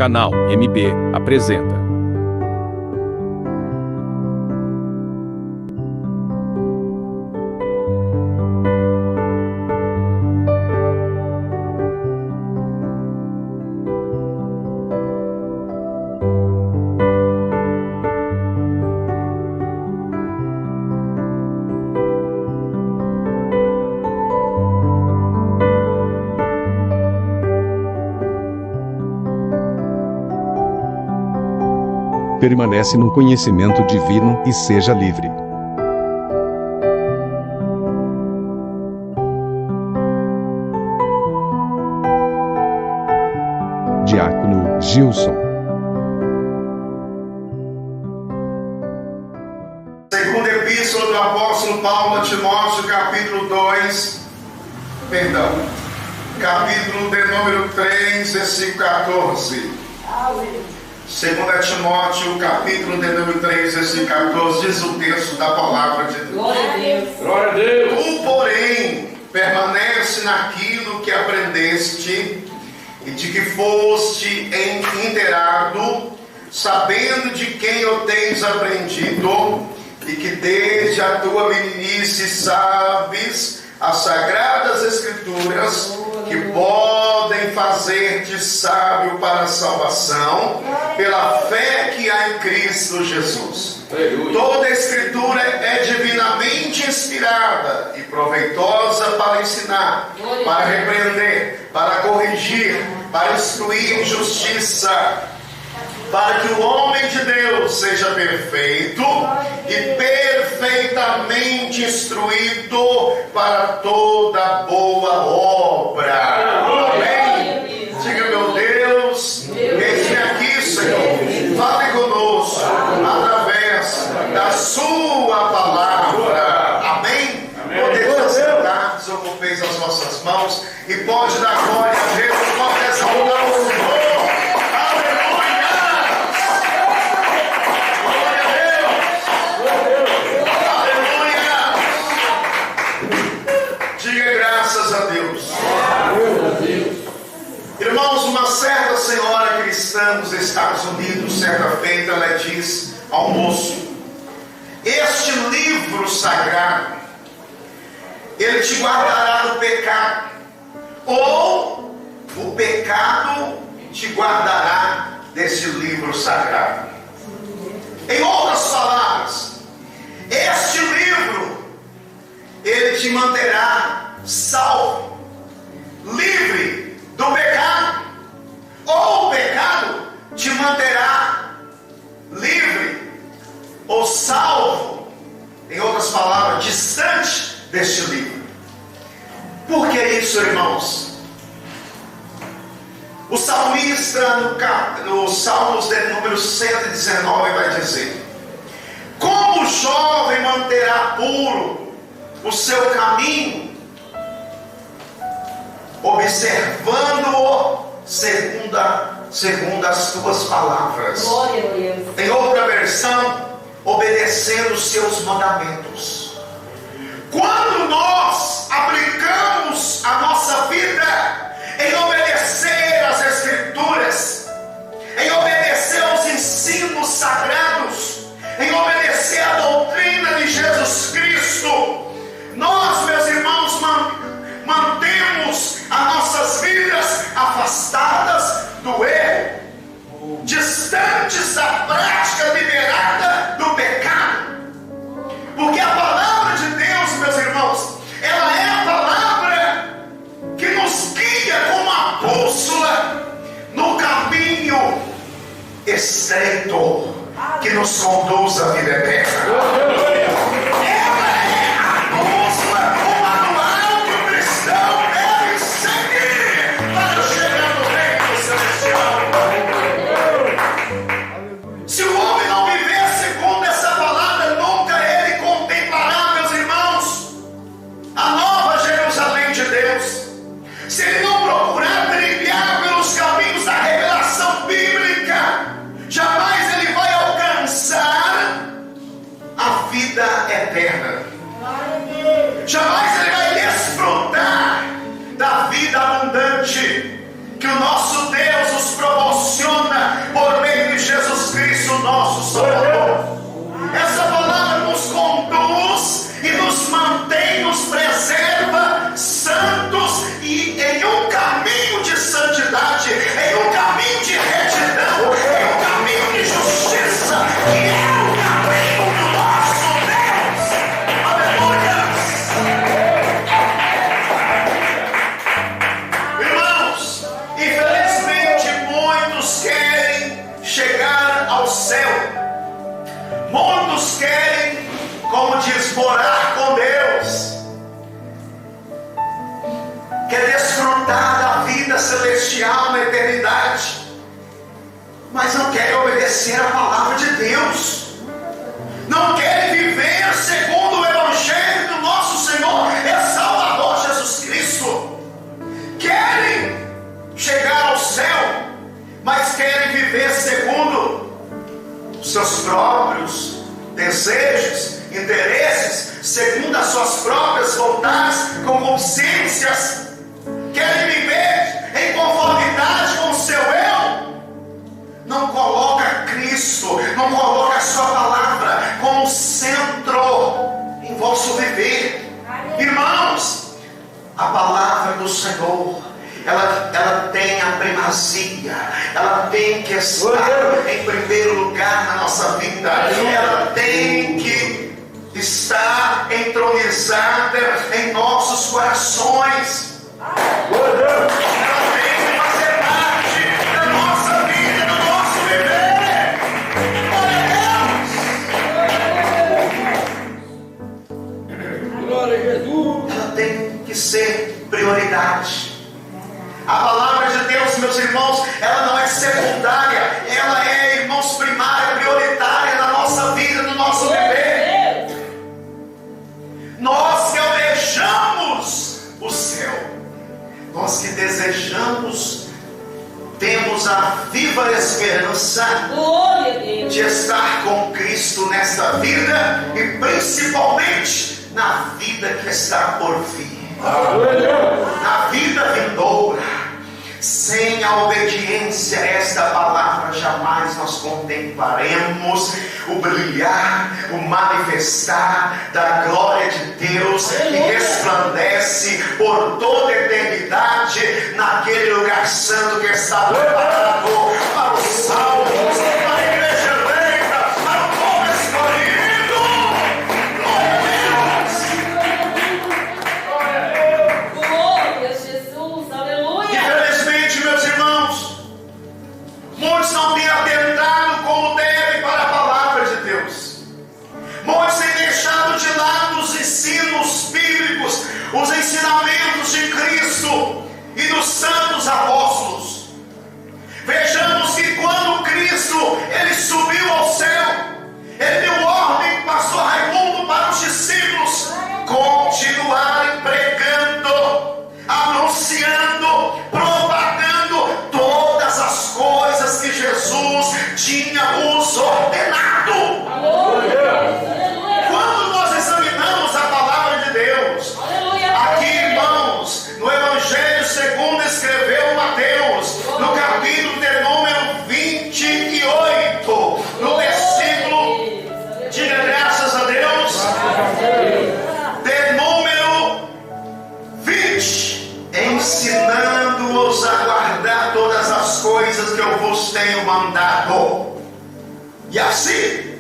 Canal MB apresenta. Permanece no conhecimento divino e seja livre. Diácono Gilson. Segunda Epístola do Apóstolo Paulo a Timóteo, capítulo de número 3, versículo 14. Segunda Timóteo, capítulo de número 3, versículo 14, diz o texto da palavra de Deus. Glória a Deus. Glória a Deus. Tu, porém, permanece naquilo que aprendeste e de que foste inteirado, sabendo de quem o tens aprendido, e que desde a tua meninice sabes as sagradas escrituras, que podem fazer-te sábio para a salvação, pela fé que há em Cristo Jesus. Aleluia. Toda a escritura é divinamente inspirada e proveitosa para ensinar, para repreender, para corrigir, para instruir em justiça, para que o homem de Deus seja perfeito e perfeitamente instruído para toda boa obra. Amém? Diga, meu Deus, eis-me aqui, Senhor. Fale conosco através da sua palavra. Amém? Podemos sentar, desocupeis as vossas mãos e pode dar glória a Deus, pode exaltar o Senhor. Irmãos, uma certa senhora cristã nos Estados Unidos, certa feita, ela diz ao moço: este livro sagrado, ele te guardará do pecado, ou o pecado te guardará desse livro sagrado. Em outras palavras, este livro, ele te manterá salvo, livre do pecado, ou o pecado te manterá livre ou salvo, em outras palavras, distante deste livro. Por que isso, irmãos? O salmista no Salmos de número 119 vai dizer: como o jovem manterá puro o seu caminho, observando-o segundo as tuas palavras. Glória a Deus. Em outra versão, obedecendo os seus mandamentos. Quando nós aplicamos a nossa vida em obedecer às Escrituras, em obedecer aos ensinos sagrados, em obedecer à doutrina de Jesus Cristo, nós, meus irmãos, mantemos as nossas vidas afastadas do erro, distantes da prática liberada do pecado. Porque a palavra de Deus, meus irmãos, ela é a palavra que nos guia como uma bússola no caminho estreito que nos conduz à vida eterna. Vida obedecer a palavra de Deus, não querem viver segundo o Evangelho do nosso Senhor e Salvador Jesus Cristo. Querem chegar ao céu, mas querem viver segundo os seus próprios desejos, interesses, segundo as suas próprias vontades, com consciências. Querem viver em conformidade com o seu eu. Não coloca Cristo, não coloca a sua palavra como centro em vosso viver. Irmãos, a palavra do Senhor, ela tem a primazia, ela tem que estar em primeiro lugar na nossa vida, ela tem que estar entronizada em nossos corações, ela tem que fazer parte da nossa vida, do nosso viver. Glória a Jesus. Ela tem que ser prioridade. A palavra de Deus, meus irmãos, ela não é secundária, ela é, irmãos, primária, prioritária na nossa vida, no nosso viver. Nós que almejamos o céu, nós que desejamos, temos a viva esperança de estar com Cristo nesta vida e principalmente na vida que está por vir. Na vida vindoura. Sem a obediência a esta palavra, jamais nós contemplaremos o brilhar, o manifestar da glória de Deus que resplandece por toda a eternidade naquele lugar santo que está preparado para os salvos, para a igreja eleita, para o povo escolhido. Glória a Deus. Jesus, aleluia. Infelizmente, meus irmãos, muitos não têm atentado como devem para a palavra de Deus. Muitos têm deixado de lado os ensinos bíblicos, os ensinamentos de Cristo e dos santos apóstolos. Vejamos que quando Cristo ele subiu ao céu, ele deu ordem, pastor Raimundo, para os discípulos continuarem pregando, anunciando, propagando todas as coisas que Jesus tinha os ordenado. Quando nós examinamos a palavra de Deus, aqui, irmãos, no Evangelho segundo escreveu Mateus, no capítulo de número 28, no versículo, diga graças a Deus, de número 20, ensinando-os a guardar todas as coisas que eu vos tenho mandado. E assim,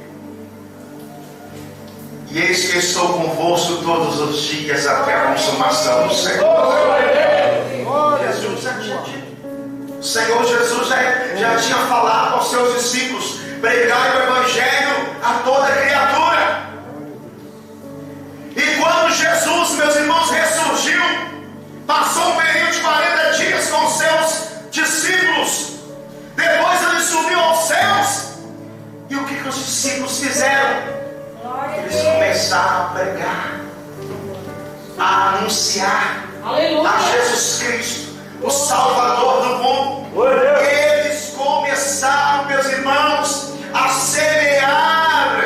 e eis que estou convosco todos os dias até a consumação do século. Jesus já tinha dito. O Senhor Jesus já tinha falado aos seus discípulos: pregai o Evangelho a toda criatura. E quando Jesus, meus irmãos, ressurgiu, passou um período de 40 dias com os seus discípulos. Depois ele subiu aos céus. E o que os discípulos fizeram? Eles começaram a pregar, a anunciar a Jesus Cristo, o Salvador do mundo. Eles começaram, meus irmãos, a semear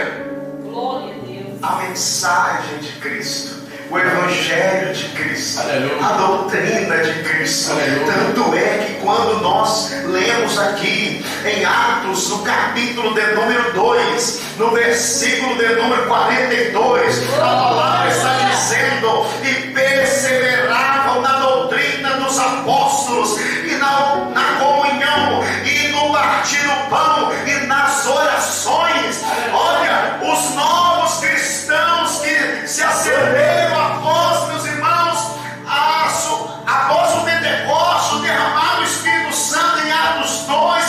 a mensagem de Cristo, o Evangelho de Cristo, a doutrina de Cristo. Tanto é que quando nós lemos aqui em Atos, no capítulo de número 2, no versículo de número 42, a palavra está dizendo: e perseveravam na doutrina dos apóstolos, e na comunhão, e no partir do pão, e nas orações. Olha, os novos cristãos que se acenderam após, meus irmãos, após o Pentecostes, o derramado do Espírito Santo em Atos 2,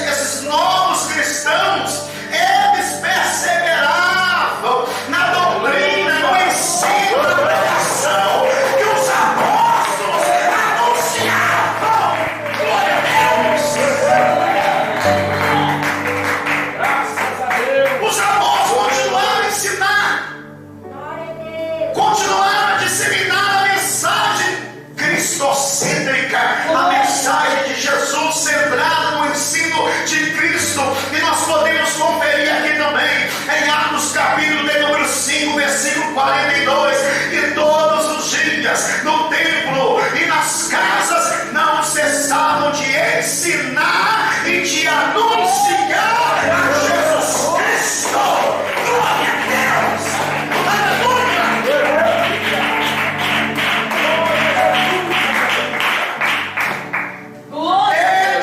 esses novos cristãos, eles perseveravam na doutrina, no ensino, na pregação que os apóstolos anunciavam. Glória a Deus. as casas não cessavam de ensinar e de anunciar a Jesus Cristo. Glória a Deus! Aleluia!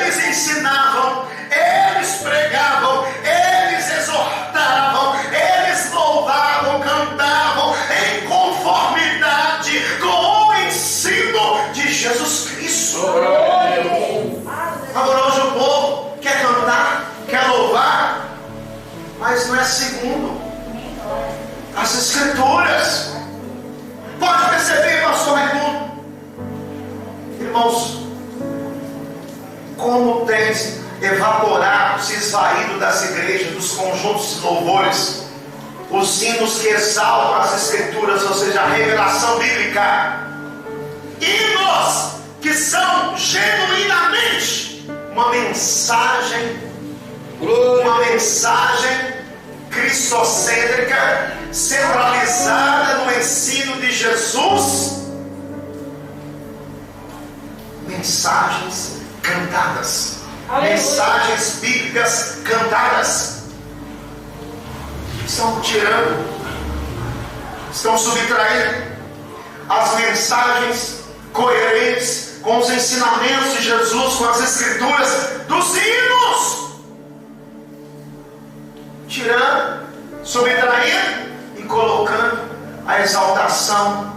Eles ensinavam, eles pregavam, eles exortavam, eles louvavam, cantavam em conformidade com o ensino de Jesus Cristo. Agora hoje o povo quer cantar, quer louvar, mas não é segundo as Escrituras. Pode perceber, pastor Raimundo? Irmãos, como tem evaporado, se esvaído das igrejas, dos conjuntos de louvores, os hinos que exaltam as Escrituras, ou seja, a revelação bíblica, hinos que são genuinamente uma mensagem cristocêntrica, centralizada no ensino de Jesus, mensagens cantadas, mensagens bíblicas cantadas, estão tirando, estão subtraindo as mensagens coerentes com os ensinamentos de Jesus, com as Escrituras, dos hinos, tirando, subtraindo e colocando a exaltação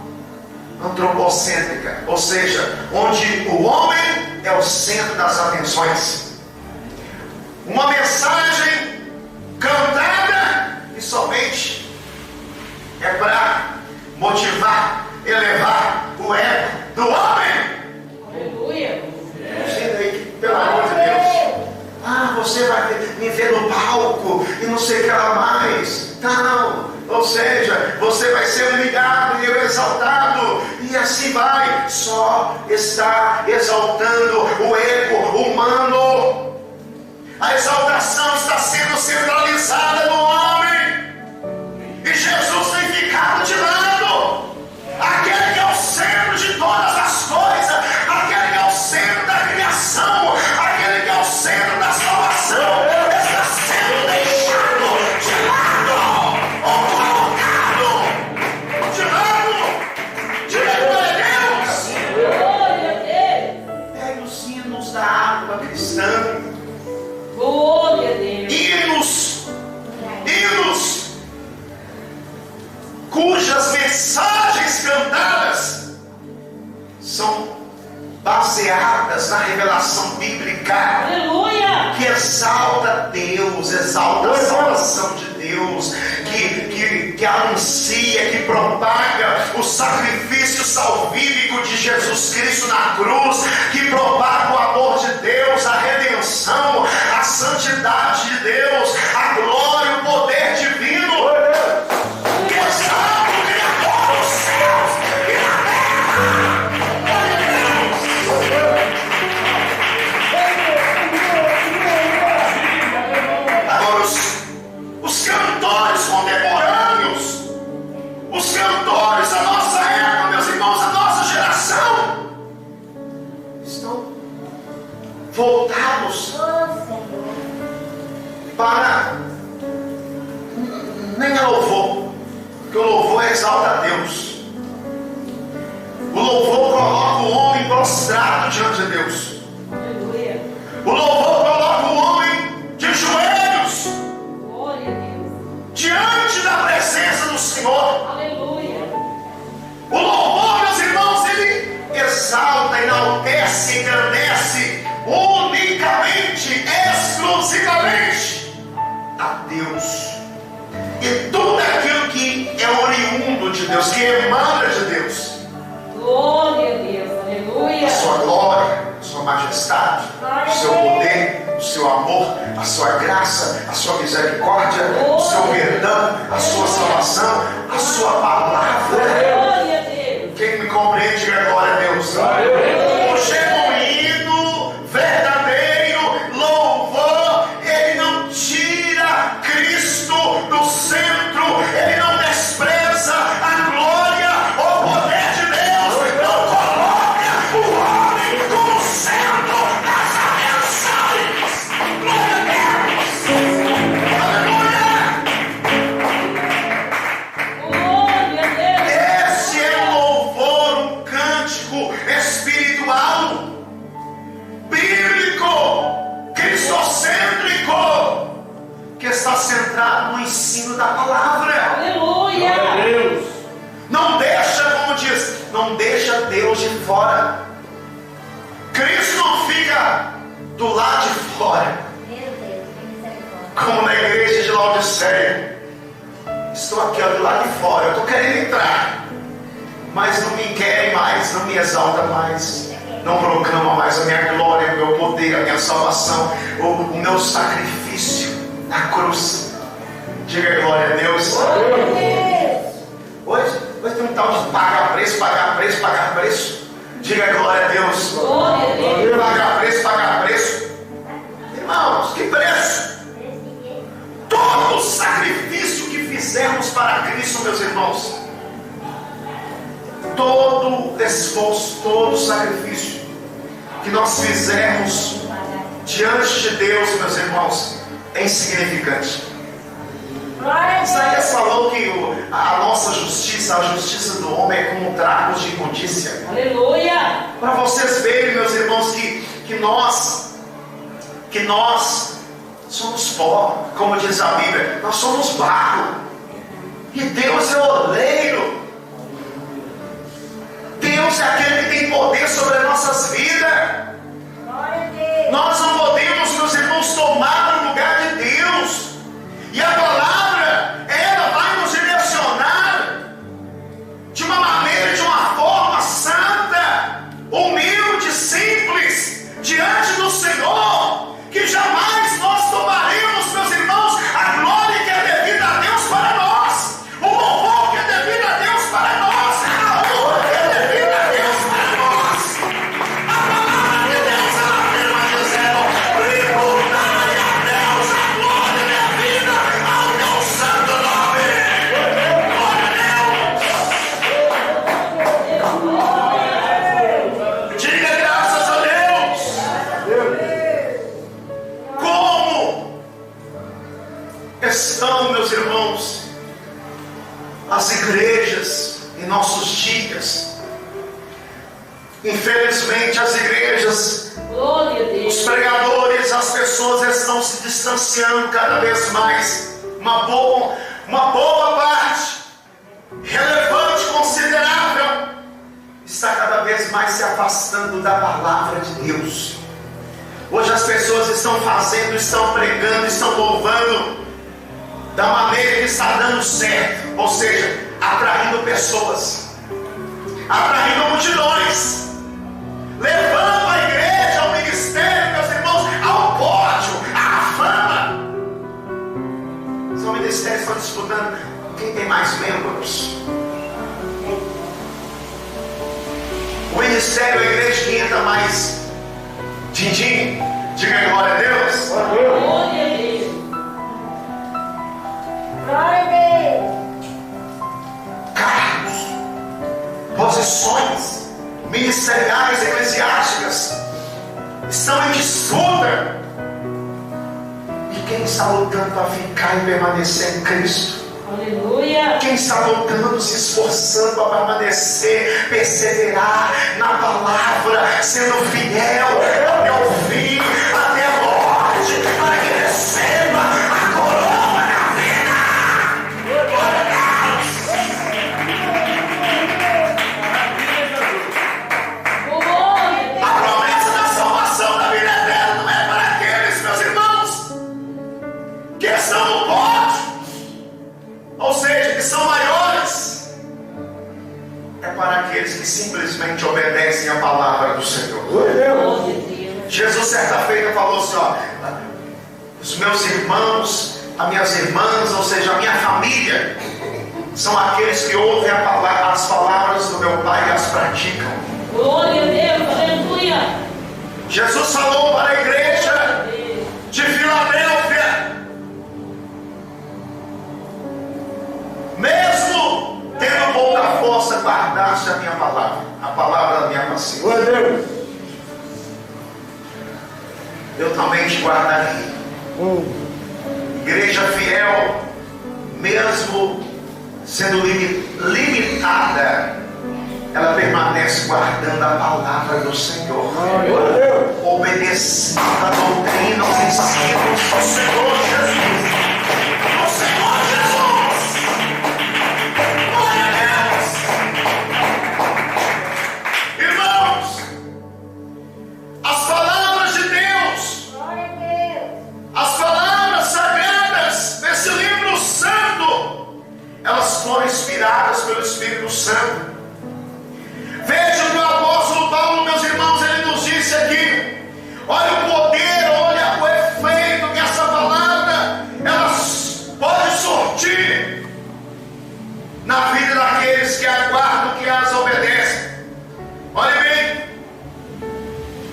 antropocêntrica, ou seja, onde o homem é o centro das atenções. Uma mensagem cantada que somente é para motivar, elevar o ego do homem. Aleluia! Pelo amor de Deus. Você vai me ver no palco e não sei o que lá mais. Não. Ou seja, você vai ser humilhado e exaltado, e assim vai. Só está exaltando o ego humano. A exaltação está sendo centralizada no homem, e Jesus tem ficado de lado. Aquele que é o centro de todas as coisas, aquele que é o centro da criação, aquele que é o centro da salvação, está sendo deixado de lado, ou colocado de lado. Glória a Deus! Pegue os hinos da água cristã. Glória a Deus! Hinos cujas mensagens cantadas são baseadas na revelação bíblica. Aleluia! Que exalta Deus, exalta a salvação de Deus, que anuncia, que propaga o sacrifício salvífico de Jesus Cristo na cruz, que propaga o amor de Deus, a redenção, a santidade de Deus, a glória, o poder divino. Que exalta o Criador dos céus e da terra. Agora os cantores contemporâneos, os cantores da nossa época, meus irmãos, da nossa geração, estão voltados para nem a louvor, porque o louvor exalta a Deus. O louvor coloca o homem prostrado diante de Deus. Aleluia! O louvor coloca o homem de joelhos Glória a Deus! diante da presença do Senhor. Aleluia! O louvor, meus irmãos, ele exalta, enaltece, engrandece unicamente, exclusivamente a Deus. E tudo aquilo que é oriundo de Deus, que emana de Deus, Glória a Deus! Aleluia! a sua glória, a sua majestade, o seu poder, o seu amor, a sua graça, a sua misericórdia, o seu perdão, a sua salvação, a sua palavra. Glória a Deus! Quem me compreende, diga glória a Deus. O genuíno, verdadeiro louvor, ele não tira Cristo do centro, ele não despreza a glória, o poder de Deus, não coloca o homem está centrado no ensino da palavra. Aleluia. Não deixa, como diz, não deixa Deus de fora. Cristo não fica do lado de fora, como na igreja de Laodiceia. Estou aqui, ó, do lado de fora, eu estou querendo entrar, mas não me querem mais, não me exalta mais, não proclama mais a minha glória, o meu poder, a minha salvação, o meu sacrifício na cruz. Diga glória a Deus. Hoje tem um tal de pagar preço, pagar preço, pagar preço. Diga glória a Deus. Glória a Deus. Pagar preço, pagar preço. Irmãos, que preço? Todo o sacrifício que fizemos para Cristo, meus irmãos, todo esforço, todo sacrifício que nós fizemos diante de Deus, meus irmãos, é insignificante. Isaías falou que a nossa justiça, a justiça do homem é como trapos de imundícia. Aleluia. Para vocês verem, meus irmãos, que nós somos pó, como diz a Bíblia, nós somos barro, e Deus é o oleiro. Deus é aquele que tem poder sobre as nossas vidas. Nós não podemos, meus irmãos, tomar o lugar de Deus. E a palavra, ela vai nos direcionar de uma maneira, de uma forma santa, humilde, simples, diante do Senhor, que jamais nós tomaremos, meus irmãos, a glória que é devida a Deus para nós, o louvor que é devido a Deus para nós, a honra que é devida a Deus para nós. A palavra de Deus, ela afirma dizendo: tributai a Deus a glória devida ao teu santo nome. Glória a Deus. Diga graças a Deus. Como estão, meus irmãos, as igrejas em nossos dias? Infelizmente, as igrejas, Glória a os Deus. pregadores, as pessoas estão se distanciando cada vez mais. Uma boa parte, relevante, considerável, está cada vez mais se afastando da palavra de Deus. Hoje as pessoas estão fazendo, estão pregando, estão louvando da maneira que está dando certo, ou seja, atraindo pessoas, atraindo multidões, levando a igreja, ao ministério, meus irmãos, ao pódio, à fama. São ministérios que estão disputando quem tem mais membros. O ministério, a igreja que entra mais din-din. Diga glória a Deus. Glória a Deus. Cargos, posições ministeriais, eclesiásticas estão em disputa. E quem está lutando para ficar e permanecer em Cristo? Aleluia. Quem está lutando, se esforçando para permanecer, perseverar na palavra, sendo fiel até o fim, até a morte, para que receba a coroa da vida. Glória a Deus. Glória a A promessa da salvação da vida eterna não é para aqueles, meus irmãos, que estão no pódio, ou seja, que são maiores. É para aqueles que simplesmente obedecem a palavra do Senhor. Glória a Deus. Jesus certa feita falou assim, ó: os meus irmãos, as minhas irmãs, ou seja, a minha família, são aqueles que ouvem as palavras do meu Pai e as praticam. Glória a Deus. Aleluia. Jesus falou para a igreja de Filadélfia: mesmo tendo pouca força, guardaste a minha palavra, a palavra da minha paciência. Eu também te guardarei. Igreja fiel, mesmo sendo limitada, ela permanece guardando a palavra do Senhor, obedecendo a doutrina, aos ensinos do Senhor Jesus. inspiradas pelo Espírito Santo. Veja o que o apóstolo Paulo, meus irmãos, ele nos disse aqui. Olha o poder, olha o efeito que essa palavra ela pode surtir na vida daqueles que aguardam, que as obedecem. Olha bem,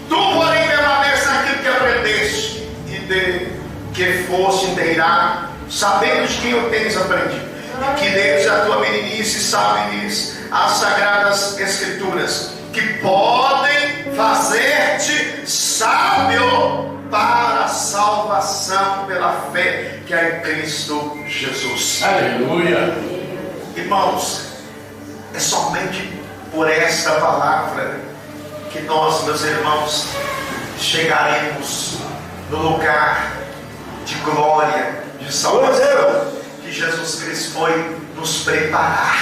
tu, porém, permanece naquilo que aprendeste e de que foste inteirado, sabendo de quem o tens aprendido, e que desde a tua meninice sabes as sagradas escrituras, que podem fazer-te sábio para a salvação pela fé que há em Cristo Jesus. Aleluia. Irmãos, é somente por esta palavra que nós, meus irmãos, chegaremos no lugar de glória, de salvação que Jesus Cristo foi nos preparar.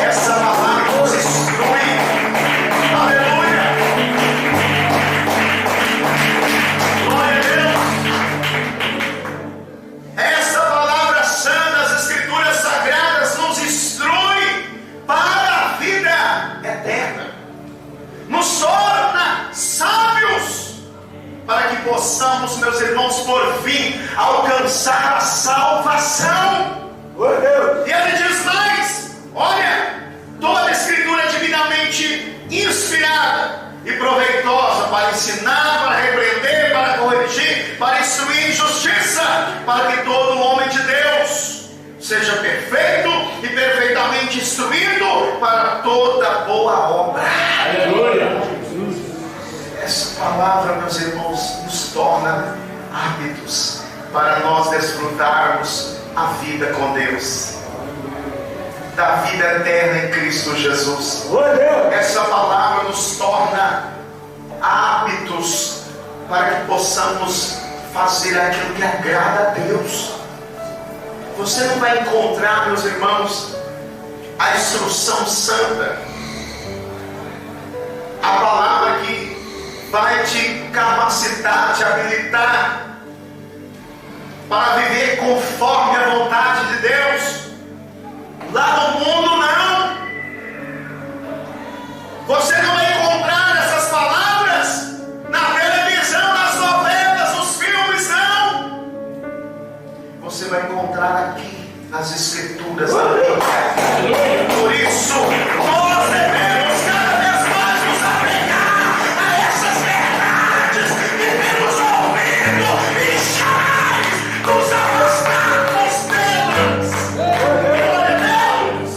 Essa palavra nos instrui. Aleluia. Glória a Deus. Essa palavra santa das Escrituras Sagradas nos instrui para a vida eterna. Nos torna sábios para que possamos, meus irmãos, por fim alcançar a salvação. E ele diz mais: olha, toda a Escritura é divinamente inspirada e proveitosa para ensinar, para repreender, para corrigir, para instruir em justiça, para que todo homem de Deus seja perfeito e perfeitamente instruído para toda boa obra. Aleluia. Essa palavra, meus irmãos, nos torna hábitos para nós desfrutarmos a vida com Deus, da vida eterna em Cristo Jesus. Essa palavra nos torna hábitos para que possamos fazer aquilo que agrada a Deus. Você não vai encontrar, meus irmãos, a instrução santa, a palavra que vai te capacitar, te habilitar para viver conforme a vontade de Deus. Lá no mundo não. Você não vai encontrar essas palavras na televisão, nas novelas, nos filmes, não. Você vai encontrar aqui as Escrituras da Bíblia. Por isso nós devemos cada vez mais nos apegar a essas verdades que temos ouvido e jamais nos afastarmos delas. Glória a Deus.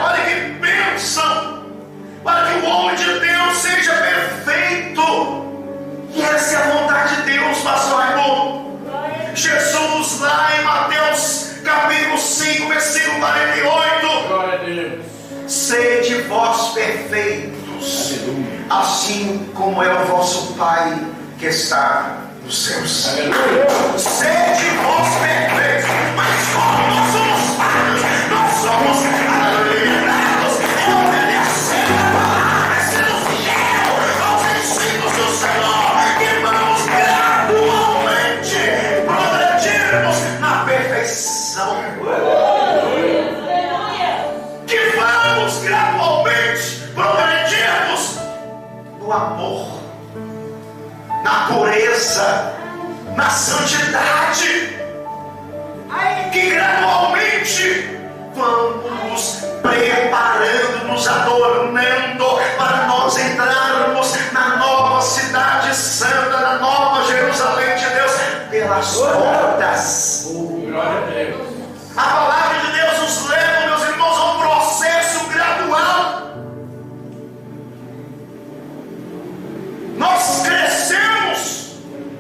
Olha que bênção, para que o homem de Deus seja perfeito. E essa é a vontade de Deus, pastor Raimundo. Jesus, lá em Mateus capítulo 5, versículo 48: Glória a Deus. sede vós perfeitos, assim como é o vosso Pai que está nos céus. Aleluia. Sede vós perfeitos, mas como nós somos falhos, nós somos limitados em obedecer a palavra, sendo fiel aos ensinos do Senhor, que vamos gradualmente progredirmos na perfeição. Que vamos gradualmente progredirmos no amor, na pureza, na santidade, que gradualmente vamos preparando, nos adornando para nós entrarmos na nova cidade santa, na nova Jerusalém de Deus, pelas portas. Glória a Deus. A palavra de Deus nos leva, meus irmãos, a um processo gradual. Nós crescemos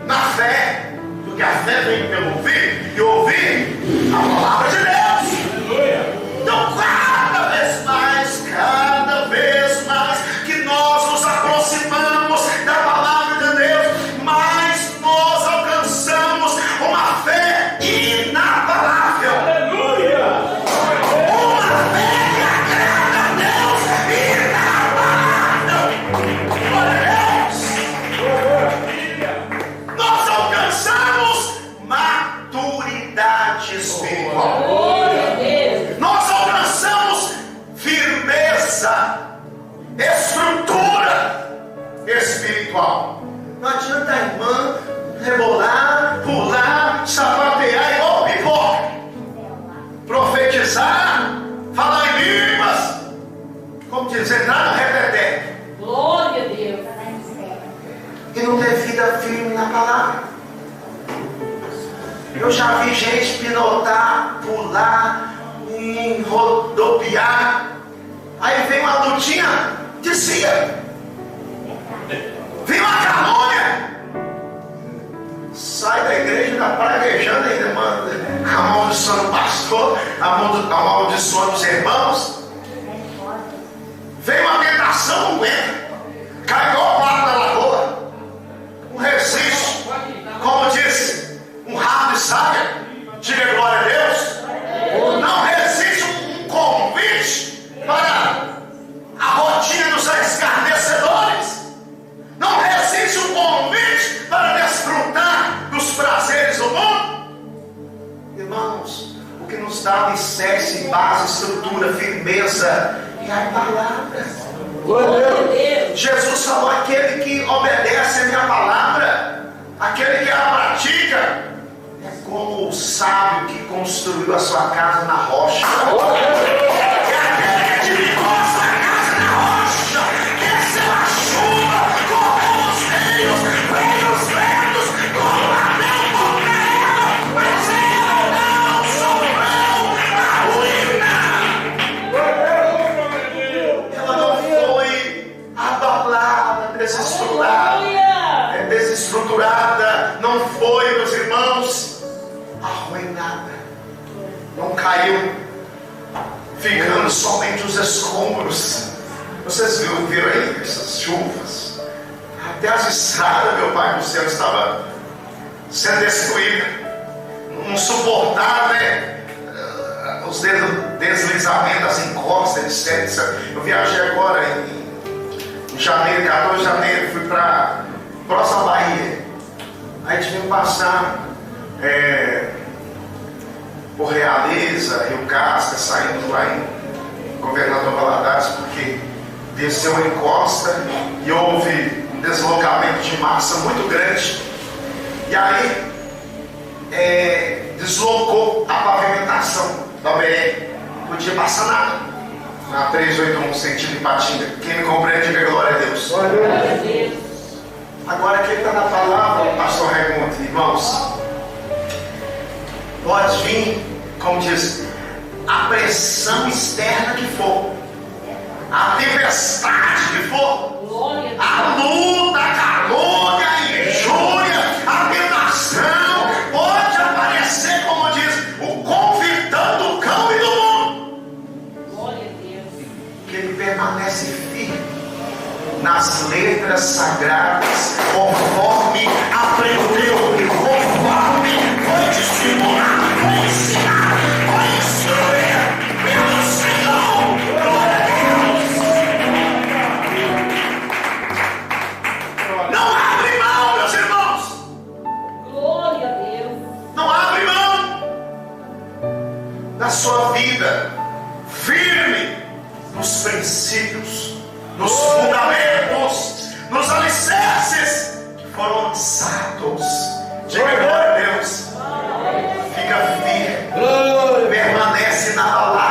na fé, porque a fé vem pelo ouvir e ouvir a palavra de Deus. Aleluia. Então, cada vez mais que nós nos aproximamos da palavra de Deus, mais nós alcançamos uma fé inabalável. Aleluia. rebolar, pular, sapatear igual pipoca, profetizar, falar em línguas, como dizer, entrar no reteté. Glória a Deus. E não ter vida firme na palavra. Eu já vi gente pinotar, pular, rodopiar. Aí vem uma lutinha, descia. Vem uma calúnia. Sai da igreja, tá praguejando ainda, mano. Amaldiçoando o pastor, amaldiçoando os irmãos. Vem uma tentação, não aguenta. Cai igual o plato da lagoa. Um resiste, como disse, um rabo de saia. Diga glória a Deus. Não resiste um convite para a rotina dos escarnecedores. Não resiste um convite para desfrutar dos prazeres do mundo. Irmãos, o que nos dá alicerce, base, estrutura, firmeza é a palavra. Glória a Deus. Jesus falou: aquele que obedece a minha palavra, aquele que a pratica, é como o sábio que construiu a sua casa na rocha. É aquele que edificou a sua casa na rocha, desceu a chuva, correu os rios, veio os ventos, combateu com terra, mas ele não sofreu a ruína. Ela não foi abalada, desestruturada, não foi, meus irmãos, arruinada, não caiu, ficando somente os escombros. Vocês viram aí essas chuvas? Até as estradas, meu Pai do céu, estava sendo destruída, não suportava, né? Os deslizamentos, as encostas, etc. Eu viajei agora em janeiro, 14 de janeiro, fui para próxima Bahia. Aí tive que passar por Realeza, Rio Casca, saindo lá em Governador Valadares, porque desceu uma encosta e houve um deslocamento de massa muito grande. E aí deslocou a pavimentação da BR. Não podia passar nada na 381 sentido Ipatinga. Quem me compreende, diga glória a Deus. Glória a Deus. Agora quem está na palavra, pastor Raimundo, irmãos, pode vir, como diz, a pressão externa que for, a tempestade que for, Glória a Deus. a luta, a calúnia, a injúria, a tentação, pode aparecer, como diz, o convidando o cão e do mundo, Glória a Deus. que ele permanece firme nas letras sagradas, conforme aprendeu, conforme foi discipulado, foi ensinado, foi instruído pelo Senhor. Glória a Deus. Não abre mão, meus irmãos. Glória a Deus. Não abre mão da sua vida, firme nos princípios, nos fundamentos, nos alicerces que foram lançados. Diga glória a Deus. Fica firme, permanece na palavra.